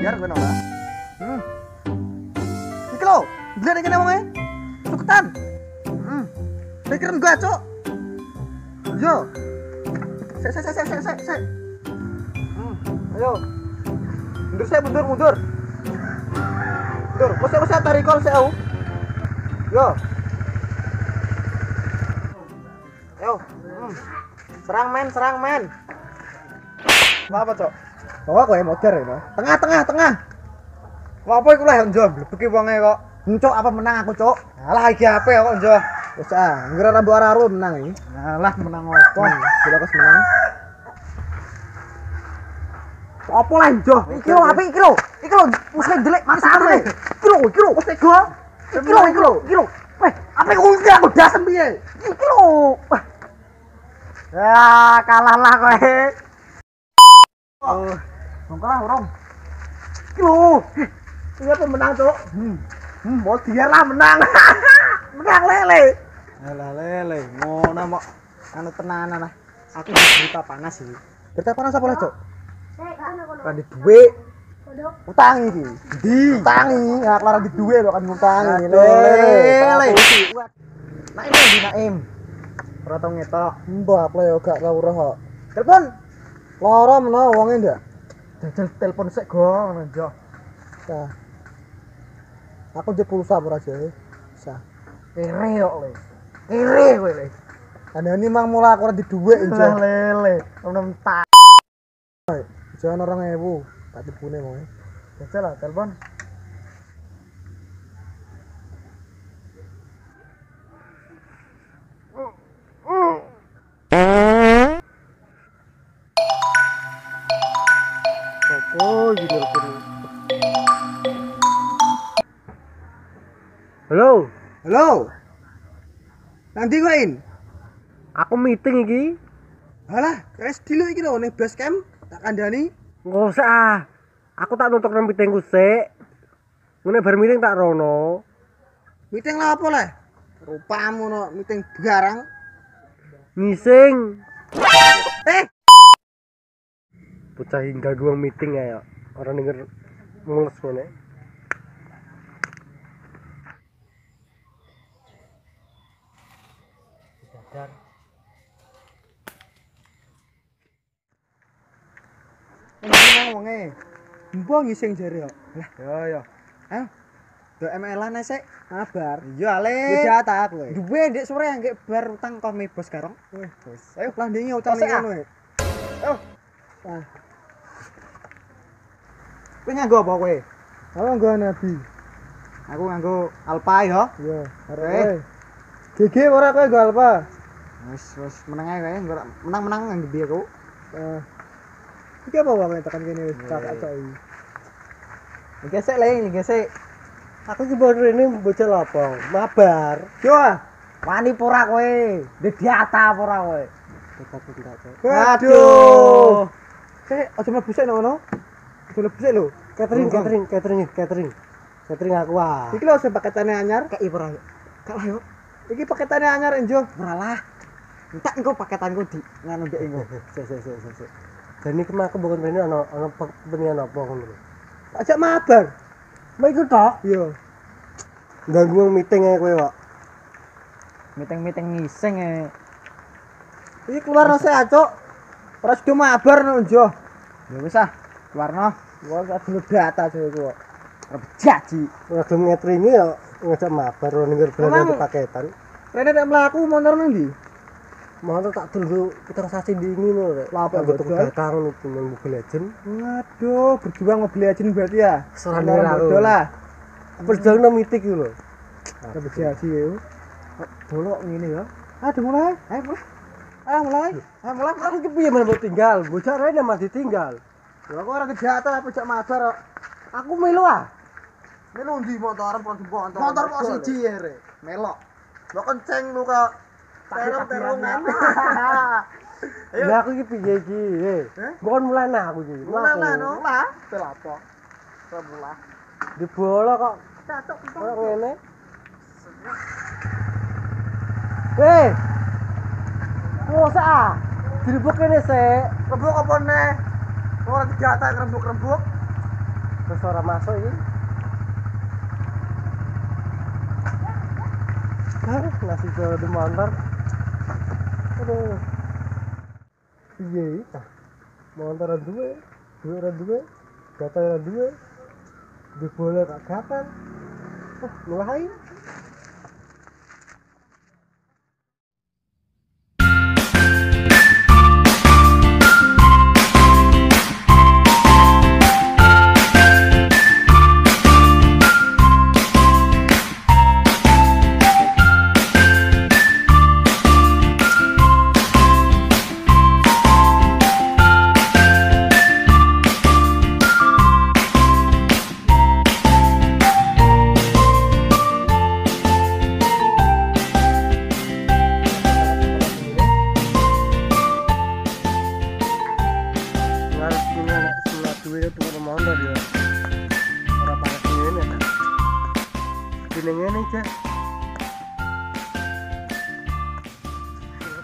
biar gue nolak. Iki lho, dilihat iki namanya. Suketan. Pikiran gue, Cok. Yo. Sek. Ayo. Mundur. Mundur. Kok tarik kol saya. Yo. Ayo. Serang men. Apa, Cok? Bawa kok motor ya, Tengah. Apa iku lah njo, blebeki wonge kok. Cok, apa menang aku, Cok? Alah iki apa kok njo. Wis ngira rambu araru menang iki. Alah menang opo? Bila kok menang. Apa lah njo? Iki lho, mesti jelek maksane. Iki lho, wis go. Iki lho. Weh, apa aku dasem piye? Iki lho. Ya, kalah lah kowe. Kalah urung. Iki lho. Ini pemenang, Cok. Mau biarlah menang. Menang lele. Alah lele, ngono mok anu tenanan lah. Aku berita panas iki. Berita panas apa lah, Cok? Kan di duwe. Utang iki. Utangi, ya kelar di duwe kok kan ngutangi. Lele. Naim. Ora tau ngetok. Mbak yo gak ora kok. Telepon. Lara mena wonge ndak. Jajal telepon sik go ngono njo. Nah. Aku njep pulsa ora aja. Bisa. Kere kok le. Kere kowe le. Kandhane mang mula aku ora di dhuwit njo. Lele. Ono tak. Jangan 2000. Tak tibune wong. Jajal lah telepon. Oh, gitu. Halo. Nanti koin. Aku meeting iki. Halah, wis dulu iki lho ning base camp tak kandhani. Enggak usah. Aku tak nutuk nang meetingku sik. Ngene bar meeting tak rono. Meeting lah apa le? Rupamu no meeting garang. Ngising. Bocah hingga gua meeting ya. Orang denger mules ngene. Sadar. Ngomong wonge. Mbok ngising jare kok. Lah, yo. Hah? Do ML-an sik, kabar. Iya, Ale. Beda ta kowe. Duwe ndek sore nggih bar utang kome bos karong. Wis. Ayo landinge utang ngono. Ayo. Nah. Kowe nganggo apa kowe? Aku nganggo Nabi. Aku nganggo Alpha ya. Iya, arek. GG ora kowe nganggo Alpha. Wis meneng ae kowe, menang-menang nganggo biye kok. Iki apa wae tekan kene wis tak coki. Gesek le, gesek. Aku ki baru ini bocah lapang, mabar. Yo, wani pora kowe. Dediata pora kowe. Tetap tidak, Cok. Aduh. Aja mlebu sik ngono. Aja mlebu sik lho. Catering aku ah. Iki lho sing paketane anyar. Kei pora. Gak lah yo. Iki paketane anyar enjo. Ora lah. Entak engko paketanku di nganu ndek engko. Sik. Dan iki aku bukan rene ana kepentingan apa ngono lho. Ajak mabar. Mbak iku tok. Iya. Ganggu meeting ae kowe kok. Meeting ngising e. Iki keluar no sik, Cuk. Ora sedo mabar no njo. Ya wis ah, keluarno. Wong gak dulu data cewek kok. Rebejaji. Ora gelem ngetringi ya ngajak mabar ning belanja paketan. Rene nek mlaku motor nang ndi? Motor tak tunggu putar sasi dingin lho, Rek. Lah apa betul datang niku nang Mobile Legend. Waduh, berjuang Mobile Legend berarti ya. Serane aku. Lah. Berjuang nang mitik iku lho. Rebejaji yo. Dolok ngene ya. Aduh mulai. Ayo mulai. Aku ki piye men mbok tinggal? Bocah rene mah ditinggal. Ya kok ora kejahatan apa jak mabar kok. Aku melu ah. Melu ndi motoran pon motor. Motor kok siji ya, Rek. Melok. Mbok kenceng lu kok. Terong-terongan. Ayo. Ya aku ki piye iki? Bukan mulane aku iki. Mulane no. Lah, telapo. Semula. Di bola kok. Cacok kok ngene. Hei. Masa direbuk kene sik. Rembuk apa neh? Ora dijata rembuk-rembuk. Terus ora masuk ini. Nasi goreng motor. Aduh. Iya, motor duwe, data duwe, di bola tak kapan. Mulai. Ngene aja.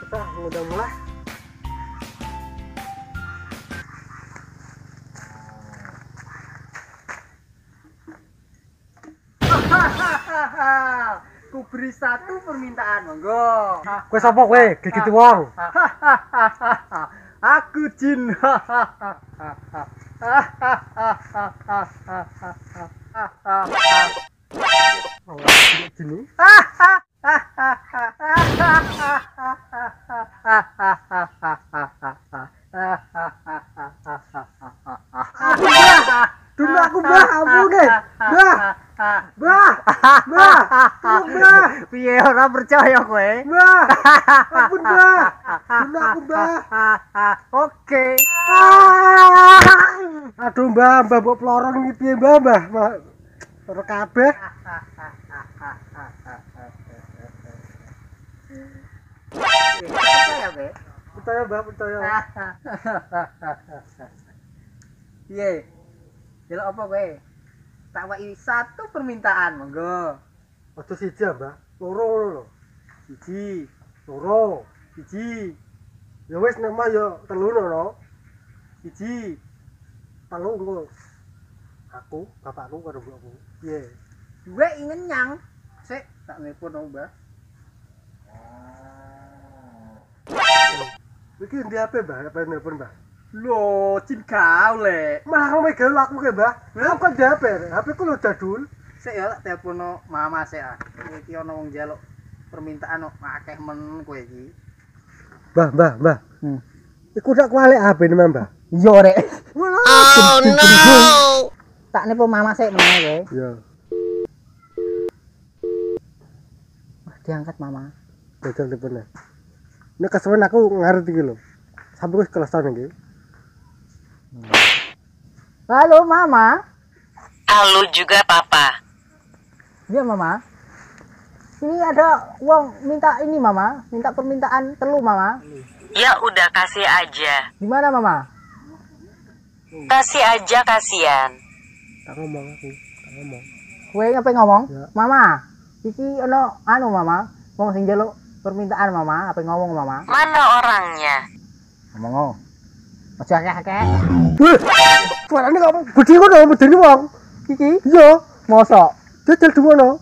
Kita udah mulai. Ku beri satu permintaan, monggo. Kowe sapa kowe? Gigit wong. Aku jin. Jini. Dulu aku ampun deh. Piye ora percaya kowe? Ampun, Dulu aku Oke. Aduh, Mbah mbok plorong iki piye, Mbah? Ora kabeh. Percaya, Mbah, percaya. Piye? Delok apa kowe? Tak wae satu permintaan, monggo. Aja siji, Mbah. Loro lho. Siji, Loro. siji, Ya wis nek mah ya telu lho. siji. Telu engko. Aku, bapakku karo mbokku. Piye? Duwe ngenyang. Sik, tak nelpon nang Mbah. Iki ndi HP, Mbah? Apa nelpon, Mbah? Lho, jin gaul le. Malah kok megal aku ke, Mbah. Aku kan di HP. HP ku lho jadul. Sik ya tak telepon no mama sik ah. Iki ana wong njaluk permintaan no akeh men kowe iki. Mbah. Iku tak kualik HP ne, Mbah. Iya rek. Oh no. Tak nelpon mama sik meneh kowe. Iya. Wah, diangkat mama. Jajal telepon. Nek kesuwen aku ngarep iki lho. Sampai wis kelesan iki. Halo mama. Halo juga papa. Iya mama. Ini ada uang minta ini mama, minta permintaan telu mama. Ya udah kasih aja. Gimana mama? Kasih aja kasihan. Tak ngomong aku, tak ngomong. Kowe ngapain ngomong? Ya. Mama. Iki ono anu mama, wong sing njaluk permintaan mama, apa ngomong mama? Mana orangnya? Ngomong. Aja akeh-akeh. Wih, suarane kok gede ngono medeni wong. Iki Iya, mosok. jajal duwono.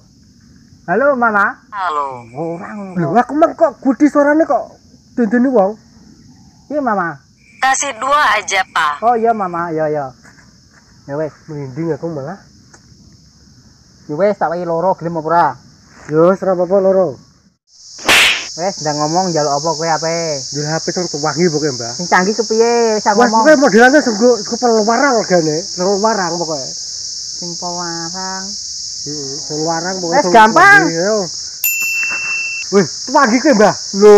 Halo mama. Halo. Orang. Lho, aku mah kok gede suarane kok dendeni wong. Iya mama. Kasih 2 aja pak. Oh iya mama, ya. Ya wes. Merinding aku malah. Ya wes tak wae loro gelem apa ora? Yo, ora apa-apa loro. Wes ndang ngomong njaluk apa kowe ape? Yo HP sing tuwangi pokoke, Mbah. Sing canggih kepiye? Wis Wah, ngomong. pokoke modelane sungguh pelarang regane. Pelarang pokoke. Sing pewarang. Heeh, pelarang pokoke. Wes gampang. Wih, tuwangi kowe, Mbah. Lho,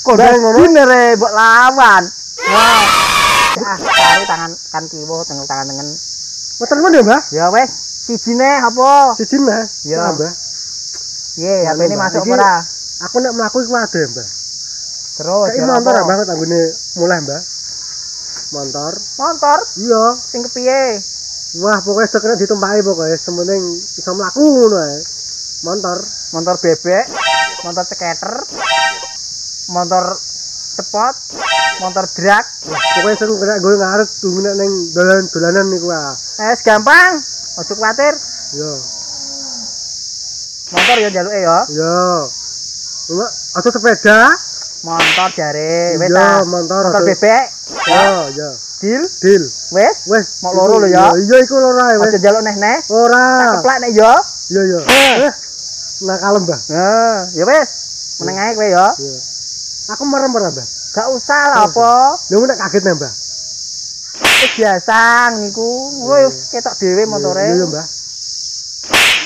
Kok ndang ngono? Bener mbok lawan. Wah. Karo tangan kan kiwa tangan tengen. Mboten men ya, Mbah? Ya wes, sijine apa? Siji Mbah. Ya. Mbah. Ye, HP ini Mbah. masuk Iki- ora? Aku nek mlaku iku ade, Mbah. Terus Kayak ya motor apa? banget anggone mulai, Mbah. Motor. Motor Iya. sing kepiye? Wah, pokoknya sekena ditumpaki pokoknya sementing bisa mlaku ngono ae. Motor. Motor bebek, motor ceketer, motor cepot, motor drag. Pokoknya seru kena gue ngarep tuh neng dolanan niku ah. Gampang. Ojo kuwatir. Yo. Motor ya jaluke ya. Yo. Cuma atau sepeda? Motor jare. Wis Yo, ta. motor bebek. Yo. Deal. Wes. Mau loro lho ya. Iya iku loro ae wes. Aja njaluk neh-neh. Ora. Tak keplak nek ya. Iya. Nah kalem, Mbah. Ya wis. Meneng ae kowe ya. Iya. Aku merem ora, Mbah? Gak usah lah apa. Lha nek kaget neh, Mbah. Wis biasa niku. Wis ketok dhewe motore. Iya, Mbah.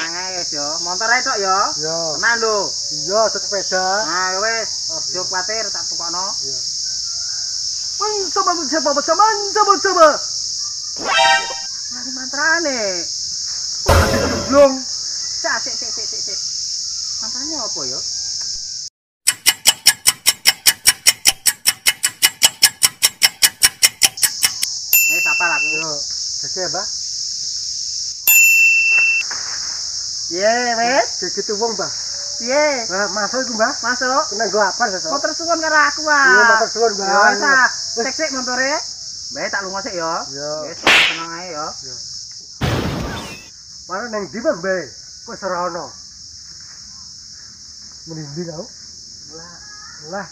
Meneng ae wis ya. Motore tok ya. Iya. Tenan lho. Iya, sepeda. Nah, wis. Ojo kuwatir tak tukokno. Iya. Coba. Mari mantrane. Belum. Sik. Mantrane apa ya? Sapa lah aku. Yo, gede, Mbah. Ye, wis. Gitu wong, Mbah. Piye? Nah, masuk iku, Mbah. Masuk. Kena go apa sesuk? Motor suwun karo aku ah. Iya, motor suwun, Mbah. Ya wis ah. Sik motore. Bae tak lunga sik ya. Iya. Wis tenang ae ya. Mana neng di Bang, Mbah? Kok ora ono? Merinding aku. Lah.